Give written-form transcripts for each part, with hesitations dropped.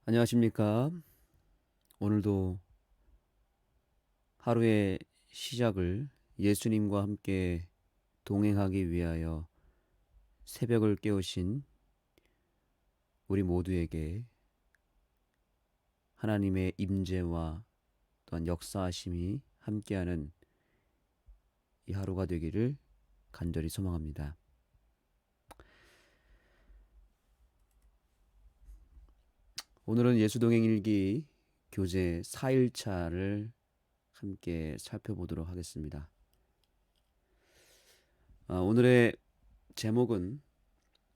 안녕하십니까. 오늘도 하루의 시작을 예수님과 함께 동행하기 위하여 새벽을 깨우신 우리 모두에게 하나님의 임재와 또한 역사하심이 함께하는 이 하루가 되기를 간절히 소망합니다. 오늘은 예수동행 일기 교재 4일차를 함께 살펴보도록 하겠습니다. 오늘의 제목은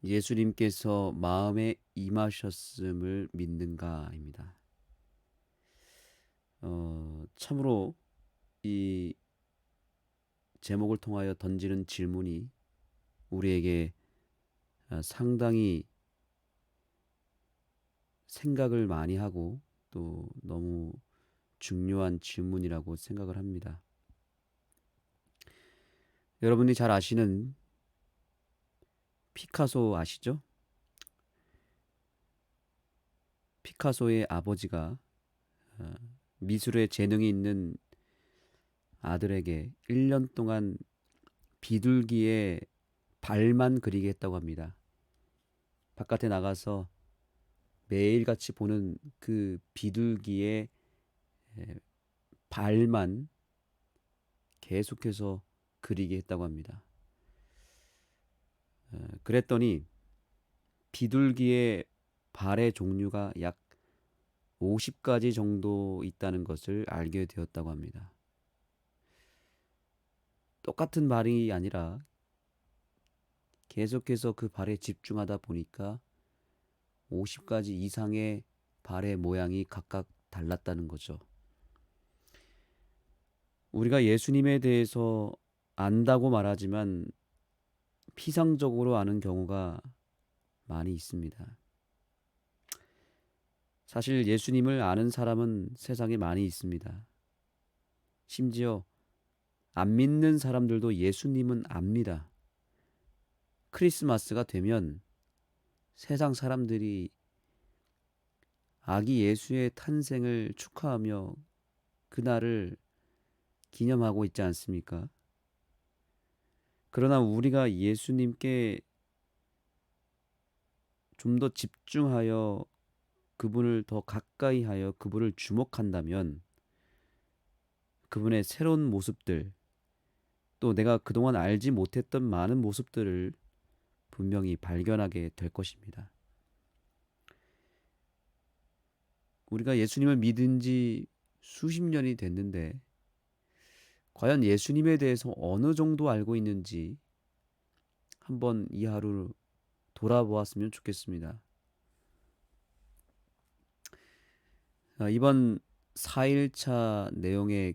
예수님께서 마음에 임하셨음을 믿는가입니다. 참으로 이 제목을 통하여 던지는 질문이 우리에게 상당히 생각을 많이 하고 또 너무 중요한 질문이라고 생각을 합니다. 여러분이 잘 아시는 피카소 아시죠? 피카소의 아버지가 미술에 재능이 있는 아들에게 1년 동안 비둘기의 발만 그리게 했다고 합니다. 바깥에 나가서 매일같이 보는 그 비둘기의 발만 계속해서 그리게 했다고 합니다. 그랬더니 비둘기의 발의 종류가 약 50가지 정도 있다는 것을 알게 되었다고 합니다. 똑같은 발이 아니라 계속해서 그 발에 집중하다 보니까 50가지 이상의 발의 모양이 각각 달랐다는 거죠. 우리가 예수님에 대해서 안다고 말하지만 피상적으로 아는 경우가 많이 있습니다. 사실 예수님을 아는 사람은 세상에 많이 있습니다. 심지어 안 믿는 사람들도 예수님은 압니다. 크리스마스가 되면 세상 사람들이 아기 예수의 탄생을 축하하며 그날을 기념하고 있지 않습니까? 그러나 우리가 예수님께 좀 더 집중하여 그분을 더 가까이 하여 그분을 주목한다면 그분의 새로운 모습들, 또 내가 그동안 알지 못했던 많은 모습들을 분명히 발견하게 될 것입니다. 우리가 예수님을 믿은 지 수십 년이 됐는데 과연 예수님에 대해서 어느 정도 알고 있는지 한번 이 하루를 돌아보았으면 좋겠습니다. 이번 4일차 내용의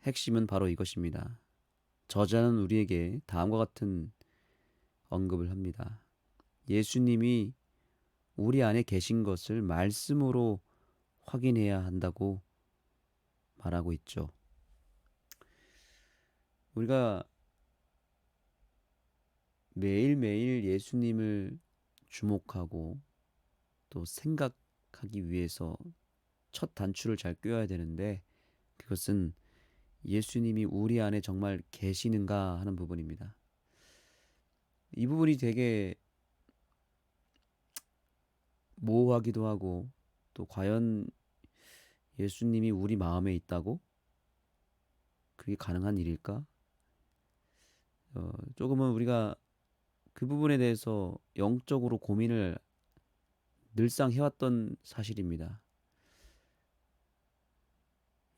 핵심은 바로 이것입니다. 저자는 우리에게 다음과 같은 언급을 합니다. 예수님이 우리 안에 계신 것을 말씀으로 확인해야 한다고 말하고 있죠. 우리가 매일매일 예수님을 주목하고 또 생각하기 위해서 첫 단추를 잘 꿰어야 되는데 그것은 예수님이 우리 안에 정말 계시는가 하는 부분입니다. 이 부분이 되게 모호하기도 하고 또 과연 예수님이 우리 마음에 있다고? 그게 가능한 일일까? 조금은 우리가 그 부분에 대해서 영적으로 고민을 늘상 해왔던 사실입니다.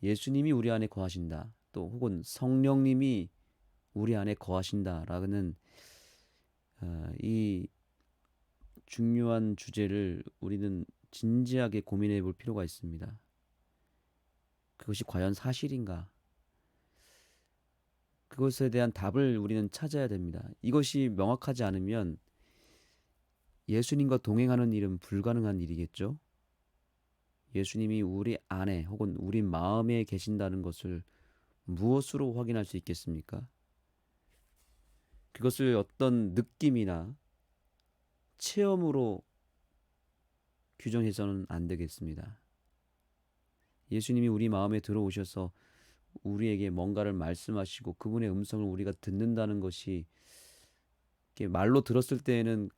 예수님이 우리 안에 거하신다. 또 혹은 성령님이 우리 안에 거하신다라는 이 중요한 주제를 우리는 진지하게 고민해 볼 필요가 있습니다. 그것이 과연 사실인가? 그것에 대한 답을 우리는 찾아야 됩니다. 이것이 명확하지 않으면 예수님과 동행하는 일은 불가능한 일이겠죠? 예수님이 우리 안에 혹은 우리 마음에 계신다는 것을 무엇으로 확인할 수 있겠습니까? 그것을 어떤 느낌이나 체험으로 규정해서는 안 되겠습니다. 예수님이 우리 마음에 들어오셔서 우리에게 뭔가를 말씀하시고 그분의 음성을 우리가 듣는다는 것이 이렇게 말로 들었을 때에는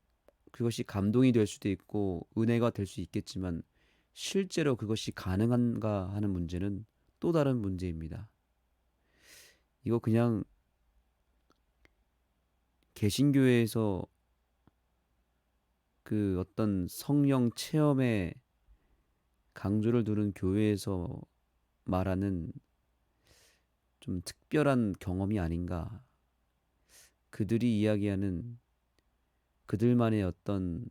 그것이 감동이 될 수도 있고 은혜가 될 수 있겠지만 실제로 그것이 가능한가 하는 문제는 또 다른 문제입니다. 이거 그냥 개신교회에서 그 어떤 성령 체험에 강조를 두는 교회에서 말하는 좀 특별한 경험이 아닌가. 그들이 이야기하는 그들만의 어떤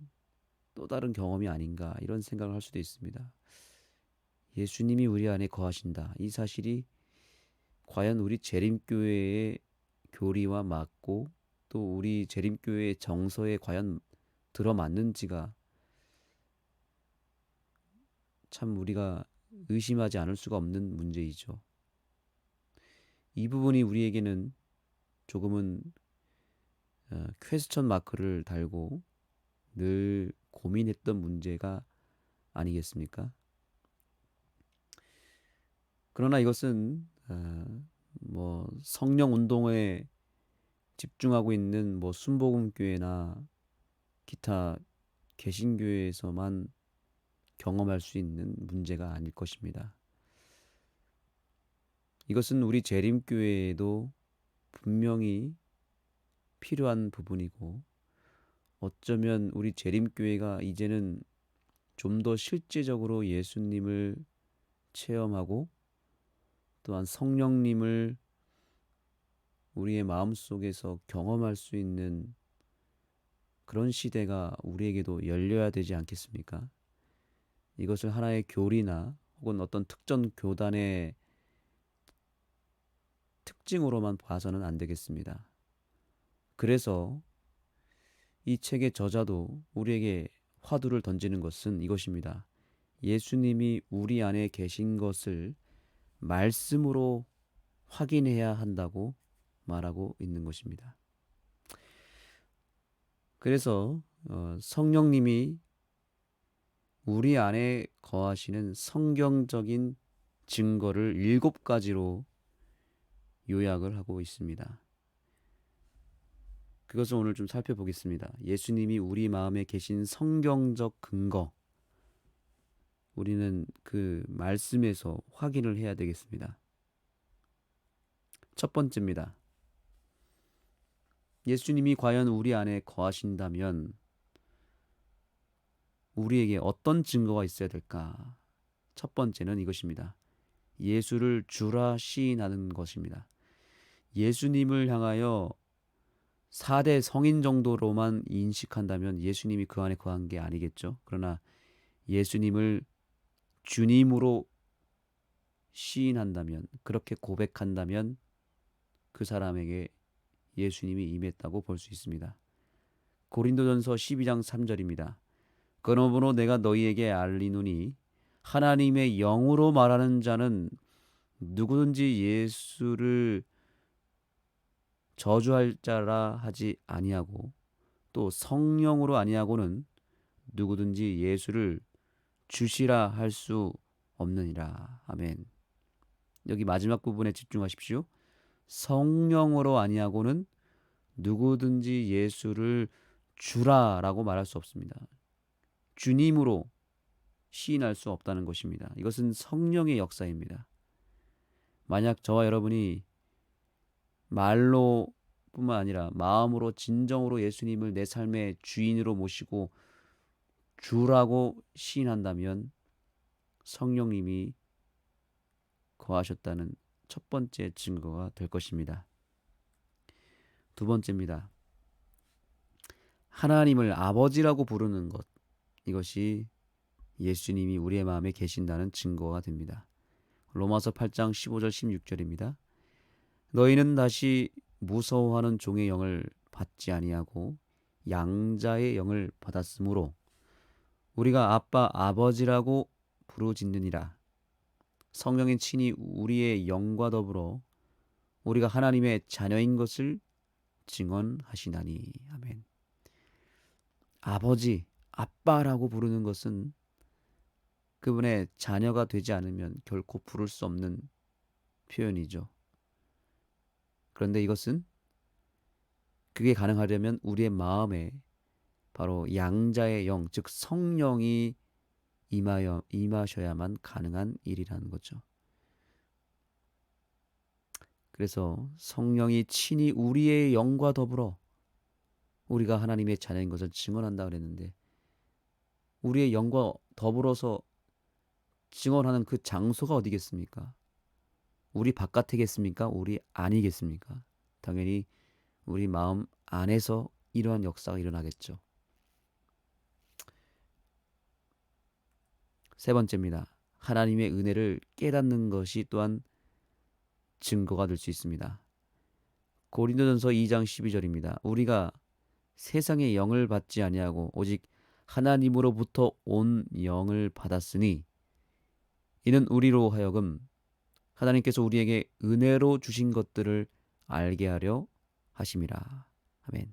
또 다른 경험이 아닌가 이런 생각을 할 수도 있습니다. 예수님이 우리 안에 거하신다. 이 사실이 과연 우리 재림교회의 교리와 맞고 또 우리 재림교회의 정서에 과연 들어맞는지가 참 우리가 의심하지 않을 수가 없는 문제이죠. 이 부분이 우리에게는 조금은 퀘스천 마크를 달고 늘 고민했던 문제가 아니겠습니까? 그러나 이것은 뭐 성령 운동에 집중하고 있는 뭐 순복음교회나 기타 개신교회에서만 경험할 수 있는 문제가 아닐 것입니다. 이것은 우리 재림교회에도 분명히 필요한 부분이고 어쩌면 우리 재림교회가 이제는 좀 더 실제적으로 예수님을 체험하고 또한 성령님을 우리의 마음속에서 경험할 수 있는 그런 시대가 우리에게도 열려야 되지 않겠습니까? 이것을 하나의 교리나 혹은 어떤 특정 교단의 특징으로만 봐서는 안 되겠습니다. 그래서 이 책의 저자도 우리에게 화두를 던지는 것은 이것입니다. 예수님이 우리 안에 계신 것을 말씀으로 확인해야 한다고 말하고 있는 것입니다. 그래서 성령님이 우리 안에 거하시는 성경적인 증거를 7가지로 요약을 하고 있습니다. 그것을 오늘 좀 살펴보겠습니다. 예수님이 우리 마음에 계신 성경적 근거, 우리는 그 말씀에서 확인을 해야 되겠습니다. 첫 번째입니다. 예수님이 과연 우리 안에 거하신다면 우리에게 어떤 증거가 있어야 될까? 첫 번째는 이것입니다. 예수를 주라 시인하는 것입니다. 예수님을 향하여 4대 성인 정도로만 인식한다면 예수님이 그 안에 거한 게 아니겠죠. 그러나 예수님을 주님으로 시인한다면, 그렇게 고백한다면 그 사람에게 예수님이 임했다고 볼 수 있습니다. 고린도전서 12장 3절입니다. 그러므로 내가 너희에게 알리노니 하나님의 영으로 말하는 자는 누구든지 예수를 저주할 자라 하지 아니하고 또 성령으로 아니하고는 누구든지 예수를 주시라 할 수 없느니라. 아멘. 여기 마지막 부분에 집중하십시오. 성령으로 아니하고는 누구든지 예수를 주라라고 말할 수 없습니다. 주님으로 시인할 수 없다는 것입니다. 이것은 성령의 역사입니다. 만약 저와 여러분이 말로 뿐만 아니라 마음으로 진정으로 예수님을 내 삶의 주인으로 모시고 주라고 시인한다면 성령님이 거하셨다는 첫 번째 증거가 될 것입니다. 두 번째입니다. 하나님을 아버지라고 부르는 것, 이것이 예수님이 우리의 마음에 계신다는 증거가 됩니다. 로마서 8장 15절 16절입니다. 너희는 다시 무서워하는 종의 영을 받지 아니하고 양자의 영을 받았으므로 우리가 아빠 아버지라고 부르짖느니라. 성령인 친히 우리의 영과 더불어 우리가 하나님의 자녀인 것을 증언하시나니. 아멘. 아버지, 아빠라고 부르는 것은 그분의 자녀가 되지 않으면 결코 부를 수 없는 표현이죠. 그런데 이것은 그게 가능하려면 우리의 마음에 바로 양자의 영, 즉 성령이 임하셔야만 가능한 일이라는 거죠. 그래서 성령이 친히 우리의 영과 더불어 우리가 하나님의 자녀인 것을 증언한다 그랬는데, 우리의 영과 더불어서 증언하는 그 장소가 어디겠습니까? 우리 바깥이겠습니까? 우리 안이겠습니까? 당연히 우리 마음 안에서 이러한 역사가 일어나겠죠. 세 번째입니다. 하나님의 은혜를 깨닫는 것이 또한 증거가 될 수 있습니다. 고린도전서 2장 12절입니다. 우리가 세상의 영을 받지 아니하고 오직 하나님으로부터 온 영을 받았으니 이는 우리로 하여금 하나님께서 우리에게 은혜로 주신 것들을 알게 하려 하심이라. 아멘.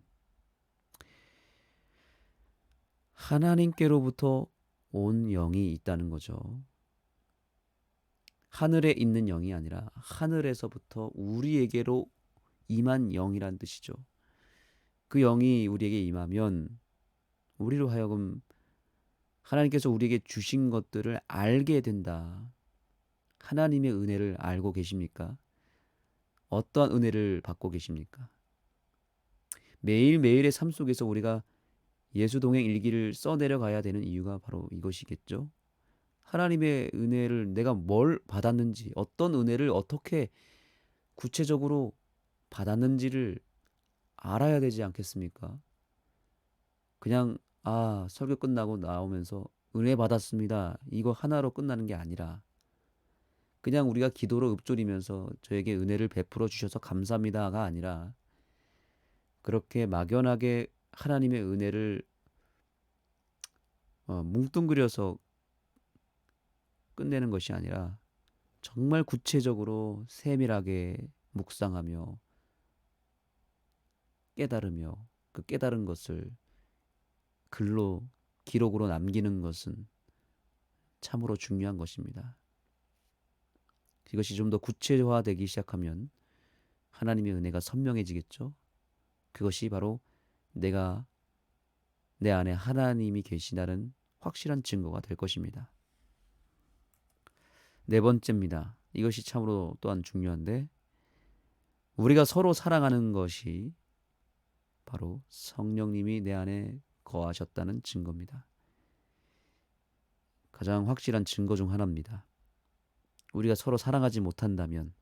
하나님께로부터 온 영이 있다는 거죠. 하늘에 있는 영이 아니라 하늘에서부터 우리에게로 임한 영이란 뜻이죠. 그 영이 우리에게 임하면 우리로 하여금 하나님께서 우리에게 주신 것들을 알게 된다. 하나님의 은혜를 알고 계십니까? 어떠한 은혜를 받고 계십니까? 매일매일의 삶 속에서 우리가 예수 동행 일기를 써내려가야 되는 이유가 바로 이것이겠죠. 하나님의 은혜를 내가 뭘 받았는지, 어떤 은혜를 어떻게 구체적으로 받았는지를 알아야 되지 않겠습니까? 그냥 설교 끝나고 나오면서 은혜 받았습니다, 이거 하나로 끝나는 게 아니라, 그냥 우리가 기도로 읊조리면서 저에게 은혜를 베풀어 주셔서 감사합니다가 아니라, 그렇게 막연하게 하나님의 은혜를 뭉뚱그려서 끝내는 것이 아니라 정말 구체적으로 세밀하게 묵상하며 깨달으며 그 깨달은 것을 글로 기록으로 남기는 것은 참으로 중요한 것입니다. 이것이 좀 더 구체화되기 시작하면 하나님의 은혜가 선명해지겠죠. 그것이 바로 내가 내 안에 하나님이 계시다는 확실한 증거가 될 것입니다. 네 번째입니다. 이것이 참으로 또한 중요한데, 우리가 서로 사랑하는 것이 바로 성령님이 내 안에 거하셨다는 증거입니다. 가장 확실한 증거 중 하나입니다. 우리가 서로 사랑하지 못한다면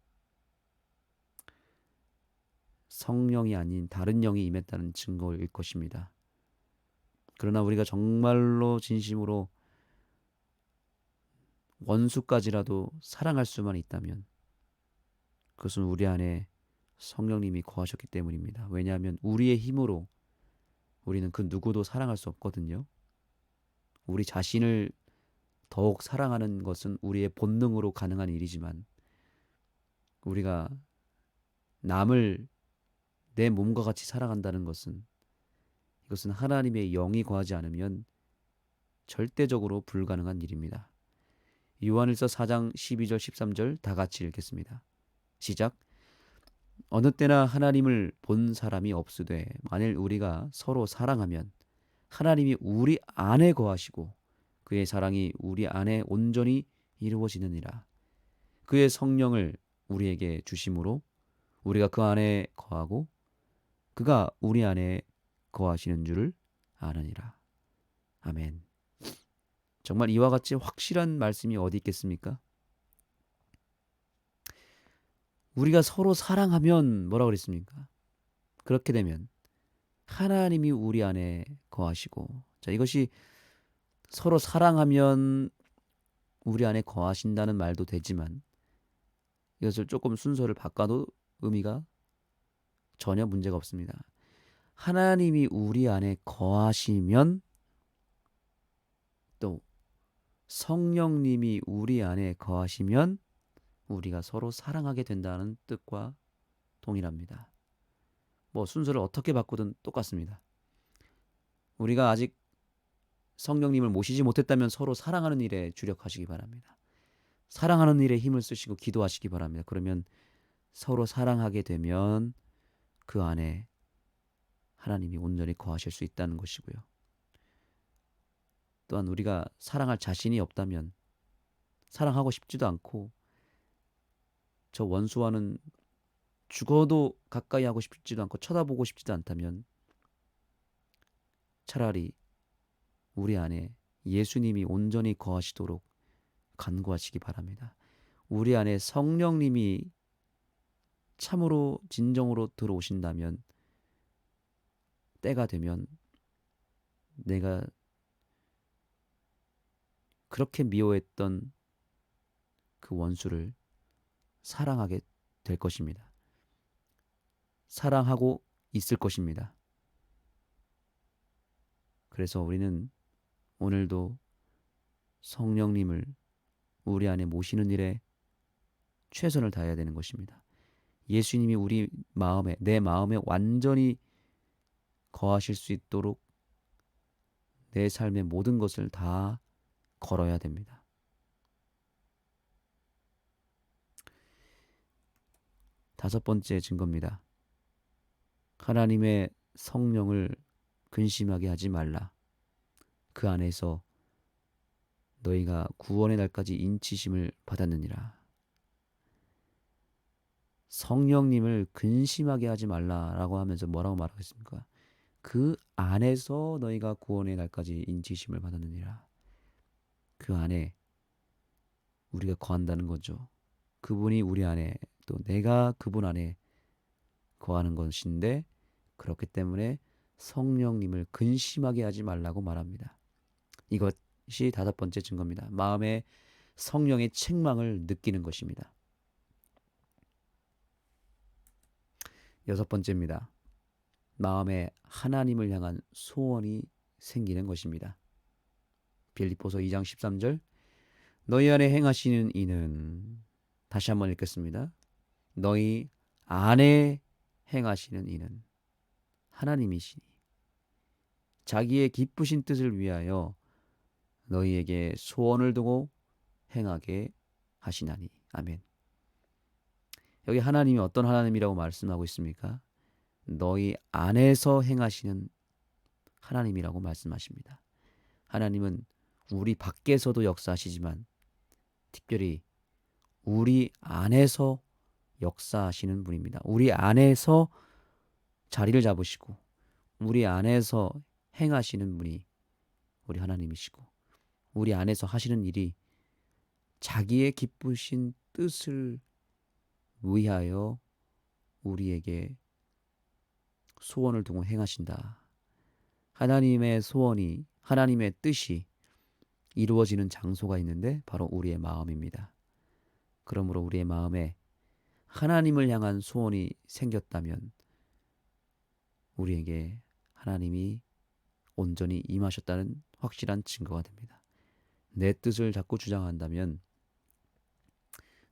성령이 아닌 다른 영이 임했다는 증거일 것입니다. 그러나 우리가 정말로 진심으로 원수까지라도 사랑할 수만 있다면 그것은 우리 안에 성령님이 거하셨기 때문입니다. 왜냐하면 우리의 힘으로 우리는 그 누구도 사랑할 수 없거든요. 우리 자신을 더욱 사랑하는 것은 우리의 본능으로 가능한 일이지만, 우리가 남을 내 몸과 같이 사랑한다는 것은, 이것은 하나님의 영이 거하지 않으면 절대적으로 불가능한 일입니다. 요한일서 4장 12절 13절 다 같이 읽겠습니다. 시작. 어느 때나 하나님을 본 사람이 없으되 만일 우리가 서로 사랑하면 하나님이 우리 안에 거하시고 그의 사랑이 우리 안에 온전히 이루어지느니라. 그의 성령을 우리에게 주심으로 우리가 그 안에 거하고 그가 우리 안에 거하시는 줄을 아느니라. 아멘. 정말 이와 같이 확실한 말씀이 어디 있겠습니까? 우리가 서로 사랑하면 뭐라 그랬습니까? 그렇게 되면 하나님이 우리 안에 거하시고, 자, 이것이 서로 사랑하면 우리 안에 거하신다는 말도 되지만, 이것을 조금 순서를 바꿔도 의미가 전혀 문제가 없습니다. 하나님이 우리 안에 거하시면 또 성령님이 우리 안에 거하시면 우리가 서로 사랑하게 된다는 뜻과 동일합니다. 순서를 어떻게 바꾸든 똑같습니다. 우리가 아직 성령님을 모시지 못했다면 서로 사랑하는 일에 주력하시기 바랍니다. 사랑하는 일에 힘을 쓰시고 기도하시기 바랍니다. 그러면 서로 사랑하게 되면 그 안에 하나님이 온전히 거하실 수 있다는 것이고요. 또한 우리가 사랑할 자신이 없다면, 사랑하고 싶지도 않고 저 원수와는 죽어도 가까이 하고 싶지도 않고 쳐다보고 싶지도 않다면 차라리 우리 안에 예수님이 온전히 거하시도록 간구하시기 바랍니다. 우리 안에 성령님이 참으로 진정으로 들어오신다면 때가 되면 내가 그렇게 미워했던 그 원수를 사랑하게 될 것입니다. 사랑하고 있을 것입니다. 그래서 우리는 오늘도 성령님을 우리 안에 모시는 일에 최선을 다해야 되는 것입니다. 예수님이 우리 마음에, 내 마음에 완전히 거하실 수 있도록 내 삶의 모든 것을 다 걸어야 됩니다. 다섯 번째 증거입니다. 하나님의 성령을 근심하게 하지 말라. 그 안에서 너희가 구원의 날까지 인치심을 받았느니라. 성령님을 근심하게 하지 말라라고 하면서 뭐라고 말하겠습니까? 그 안에서 너희가 구원의 날까지 인치심을 받았느니라. 그 안에 우리가 거한다는 거죠. 그분이 우리 안에, 또 내가 그분 안에 거하는 것인데, 그렇기 때문에 성령님을 근심하게 하지 말라고 말합니다. 이것이 다섯 번째 증거입니다. 마음에 성령의 책망을 느끼는 것입니다. 여섯 번째입니다. 마음에 하나님을 향한 소원이 생기는 것입니다. 빌립보서 2장 13절, 너희 안에 행하시는 이는, 다시 한번 읽겠습니다. 너희 안에 행하시는 이는 하나님이시니 자기의 기쁘신 뜻을 위하여 너희에게 소원을 두고 행하게 하시나니. 아멘. 여기 하나님이 어떤 하나님이라고 말씀하고 있습니까? 너희 안에서 행하시는 하나님이라고 말씀하십니다. 하나님은 우리 밖에서도 역사하시지만 특별히 우리 안에서 역사하시는 분입니다. 우리 안에서 자리를 잡으시고 우리 안에서 행하시는 분이 우리 하나님이시고, 우리 안에서 하시는 일이 자기의 기쁘신 뜻을 위하여 우리에게 소원을 두고 행하신다. 하나님의 소원이, 하나님의 뜻이 이루어지는 장소가 있는데 바로 우리의 마음입니다. 그러므로 우리의 마음에 하나님을 향한 소원이 생겼다면 우리에게 하나님이 온전히 임하셨다는 확실한 증거가 됩니다. 내 뜻을 자꾸 주장한다면,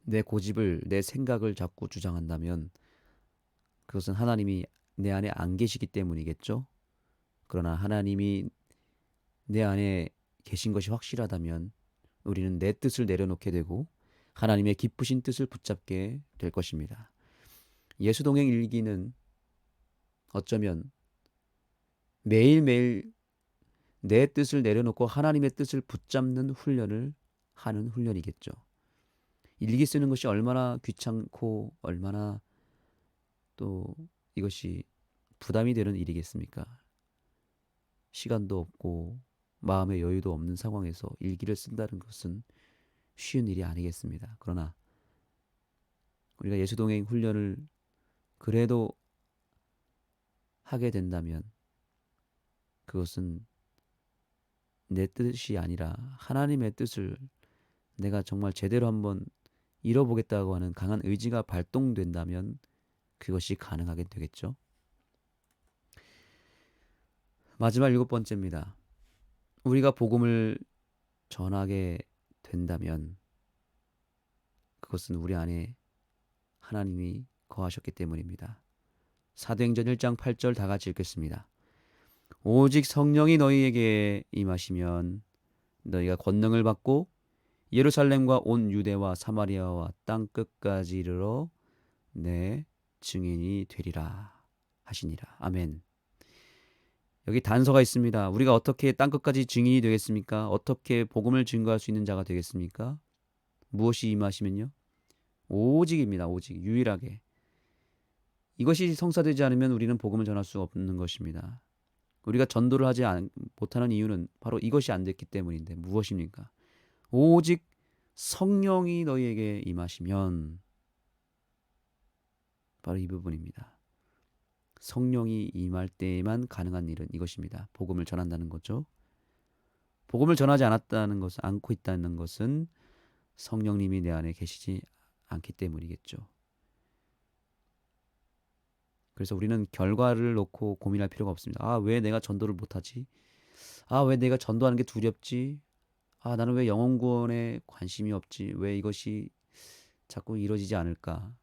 내 고집을, 내 생각을 자꾸 주장한다면 그것은 하나님이 내 안에 안 계시기 때문이겠죠. 그러나 하나님이 내 안에 계신 것이 확실하다면 우리는 내 뜻을 내려놓게 되고 하나님의 기쁘신 뜻을 붙잡게 될 것입니다. 예수동행 일기는 어쩌면 매일매일 내 뜻을 내려놓고 하나님의 뜻을 붙잡는 훈련을 하는 훈련이겠죠. 일기 쓰는 것이 얼마나 귀찮고 얼마나 또 이것이 부담이 되는 일이겠습니까? 시간도 없고 마음의 여유도 없는 상황에서 일기를 쓴다는 것은 쉬운 일이 아니겠습니다. 그러나 우리가 예수동행 훈련을 그래도 하게 된다면 그것은 내 뜻이 아니라 하나님의 뜻을 내가 정말 제대로 한번 이뤄보겠다고 하는 강한 의지가 발동된다면 그것이 가능하게 되겠죠. 마지막 일곱 번째입니다. 우리가 복음을 전하게 된다면 그것은 우리 안에 하나님이 거하셨기 때문입니다. 사도행전 1장 8절 다 같이 읽겠습니다. 오직 성령이 너희에게 임하시면 너희가 권능을 받고 예루살렘과 온 유대와 사마리아와 땅 끝까지 이르러 내 증인이 되리라 하시니라. 아멘. 여기 단서가 있습니다. 우리가 어떻게 땅 끝까지 증인이 되겠습니까? 어떻게 복음을 증거할 수 있는 자가 되겠습니까? 무엇이 임하시면요? 오직입니다. 오직 유일하게. 이것이 성사되지 않으면 우리는 복음을 전할 수 없는 것입니다. 우리가 전도를 못하는 이유는 바로 이것이 안 됐기 때문인데 무엇입니까? 오직 성령이 너희에게 임하시면 바로 이 부분입니다. 성령이 임할 때에만 가능한 일은 이것입니다. 복음을 전한다는 거죠. 복음을 전하지 않고 있다는 것은 성령님이 내 안에 계시지 않기 때문이겠죠. 그래서 우리는 결과를 놓고 고민할 필요가 없습니다. 아, 왜 내가 전도를 못하지? 아, 왜 내가 전도하는 게 두렵지? 아, 나는 왜 영혼 구원에 관심이 없지? 왜 이것이 자꾸 이루어지지 않을까?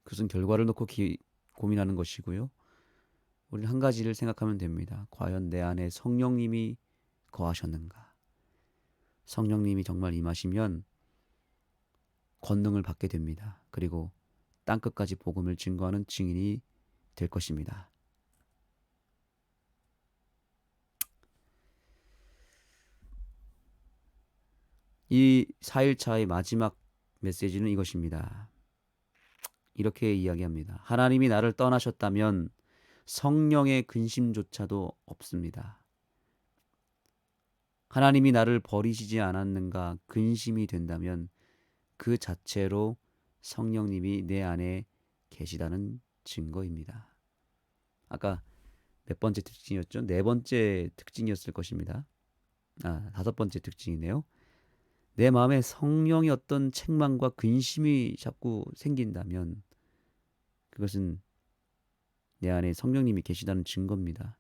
그것은 결과를 놓고 고민하는 것이고요. 우리는 한 가지를 생각하면 됩니다. 과연 내 안에 성령님이 거하셨는가? 성령님이 정말 임하시면 권능을 받게 됩니다. 그리고 땅끝까지 복음을 증거하는 증인이 될 것입니다. 이 4일차의 마지막 메시지는 이것입니다. 이렇게 이야기합니다. 하나님이 나를 떠나셨다면 성령의 근심조차도 없습니다. 하나님이 나를 버리시지 않았는가 근심이 된다면 그 자체로 성령님이 내 안에 계시다는 증거입니다. 아까 몇 번째 특징이었죠? 네 번째 특징이었을 것입니다. 다섯 번째 특징이네요. 내 마음에 성령의 어떤 책망과 근심이 자꾸 생긴다면 그것은 내 안에 성령님이 계시다는 증거입니다.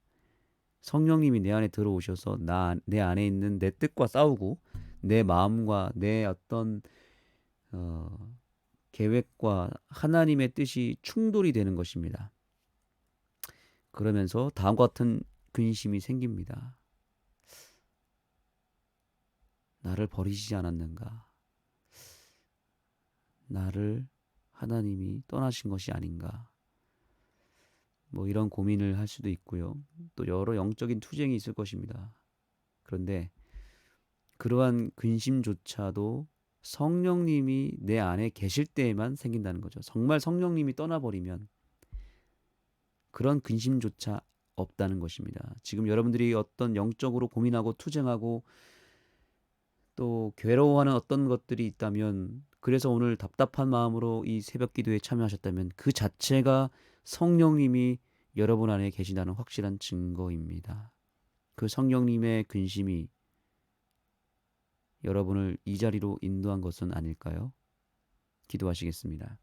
성령님이 내 안에 들어오셔서 내 안에 있는 내 뜻과 싸우고 내 마음과 내 어떤 계획과 하나님의 뜻이 충돌이 되는 것입니다. 그러면서 다음과 같은 근심이 생깁니다. 나를 버리시지 않았는가? 나를 하나님이 떠나신 것이 아닌가? 뭐 이런 고민을 할 수도 있고요. 또 여러 영적인 투쟁이 있을 것입니다. 그런데 그러한 근심조차도 성령님이 내 안에 계실 때에만 생긴다는 거죠. 정말 성령님이 떠나버리면 그런 근심조차 없다는 것입니다. 지금 여러분들이 어떤 영적으로 고민하고 투쟁하고 또 괴로워하는 어떤 것들이 있다면 그래서 오늘 답답한 마음으로 이 새벽 기도에 참여하셨다면 그 자체가 성령님이 여러분 안에 계신다는 확실한 증거입니다. 그 성령님의 근심이 여러분을 이 자리로 인도한 것은 아닐까요? 기도하시겠습니다.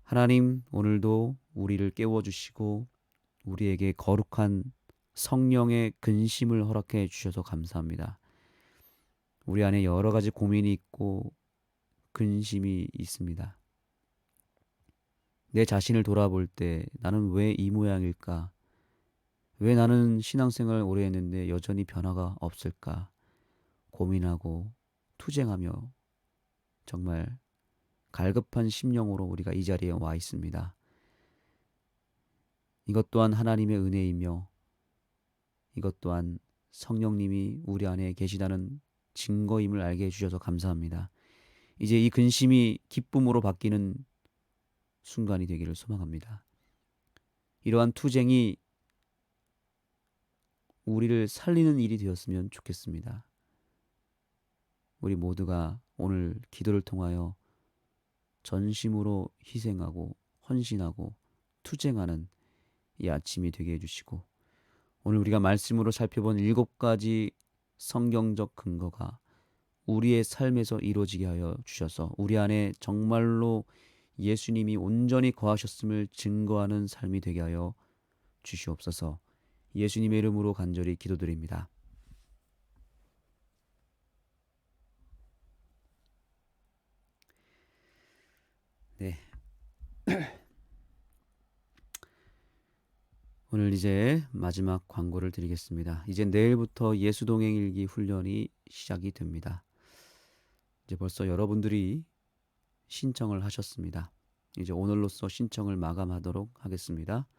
하나님, 오늘도 우리를 깨워주시고 우리에게 거룩한 성령의 근심을 허락해 주셔서 감사합니다. 우리 안에 여러 가지 고민이 있고 근심이 있습니다. 내 자신을 돌아볼 때 나는 왜 이 모양일까? 왜 나는 신앙생활 오래 했는데 여전히 변화가 없을까? 고민하고 투쟁하며 정말 갈급한 심령으로 우리가 이 자리에 와 있습니다. 이것 또한 하나님의 은혜이며 이것 또한 성령님이 우리 안에 계시다는 증거임을 알게 해주셔서 감사합니다. 이제 이 근심이 기쁨으로 바뀌는 순간이 되기를 소망합니다. 이러한 투쟁이 우리를 살리는 일이 되었으면 좋겠습니다. 우리 모두가 오늘 기도를 통하여 전심으로 희생하고 헌신하고 투쟁하는 이 아침이 되게 해주시고 오늘 우리가 말씀으로 살펴본 7가지 성경적 근거가 우리의 삶에서 이루어지게 하여 주셔서 우리 안에 정말로 예수님이 온전히 거하셨음을 증거하는 삶이 되게 하여 주시옵소서. 예수님의 이름으로 간절히 기도드립니다. 네. 오늘 이제 마지막 광고를 드리겠습니다. 이제 내일부터 예수동행일기 훈련이 시작이 됩니다. 이제 벌써 여러분들이 신청을 하셨습니다. 이제 오늘로써 신청을 마감하도록 하겠습니다.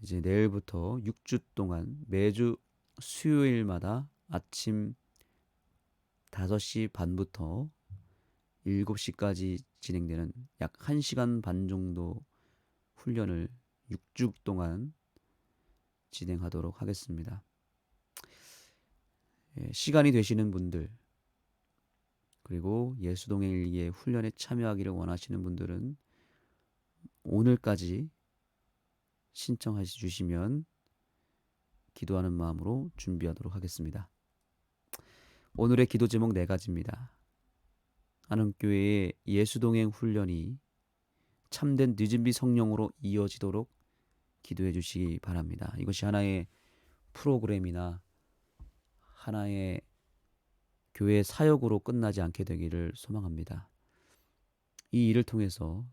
이제 내일부터 6주 동안 매주 수요일마다 아침 5시 반부터 7시까지 진행되는 약 1시간 반 정도 훈련을 6주 동안 진행하도록 하겠습니다. 시간이 되시는 분들, 그리고 예수동행일기의 훈련에 참여하기를 원하시는 분들은 오늘까지 신청해 주시면 기도하는 마음으로 준비하도록 하겠습니다. 오늘의 기도 제목 4가지입니다. 한흥교회의 예수동행 훈련이 참된 늦은비 성령으로 이어지도록 기도해 주시기 바랍니다. 이것이 하나의 프로그램이나 하나의 교회 사역으로 끝나지 않게 되기를 소망합니다. 이 일을 통해서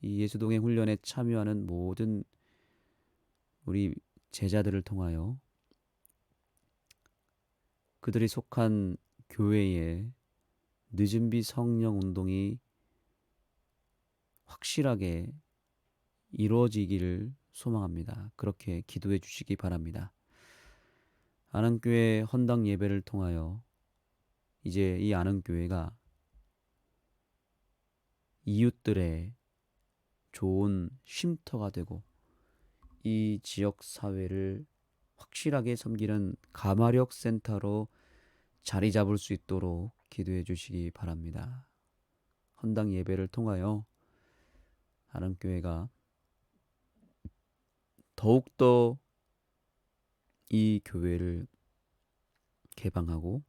이 예수동행 훈련에 참여하는 모든 우리 제자들을 통하여 그들이 속한 교회의 늦은비 성령 운동이 확실하게 이루어지기를 소망합니다. 그렇게 기도해 주시기 바랍니다. 안흥교회 헌당 예배를 통하여 이제 이 안흥교회가 이웃들의 좋은 쉼터가 되고 이 지역 사회를 확실하게 섬기는 가마력 센터로 자리 잡을 수 있도록 기도해 주시기 바랍니다. 헌당 예배를 통하여 안흥교회가 더욱더 이 교회를 개방하고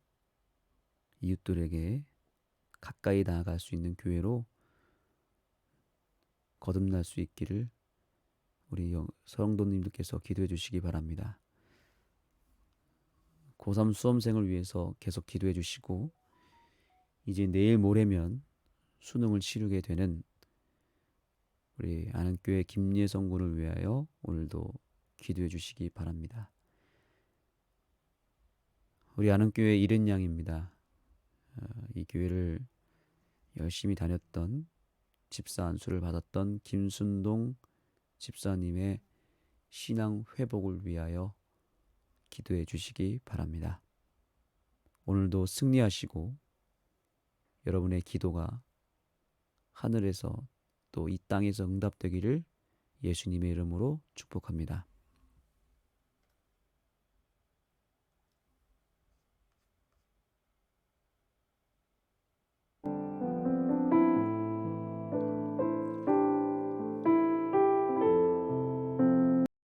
이웃들에게 가까이 나아갈 수 있는 교회로 거듭날 수 있기를 우리 성도님들께서 기도해 주시기 바랍니다. 고3 수험생을 위해서 계속 기도해 주시고 이제 내일 모레면 수능을 치르게 되는 우리 안흥교회 김예성 군을 위하여 오늘도 기도해 주시기 바랍니다. 우리 안흥교회 이른양입니다. 이 교회를 열심히 다녔던 집사 안수를 받았던 김순동 집사님의 신앙 회복을 위하여 기도해 주시기 바랍니다. 오늘도 승리하시고 여러분의 기도가 하늘에서 또 이 땅에서 응답되기를 예수님의 이름으로 축복합니다.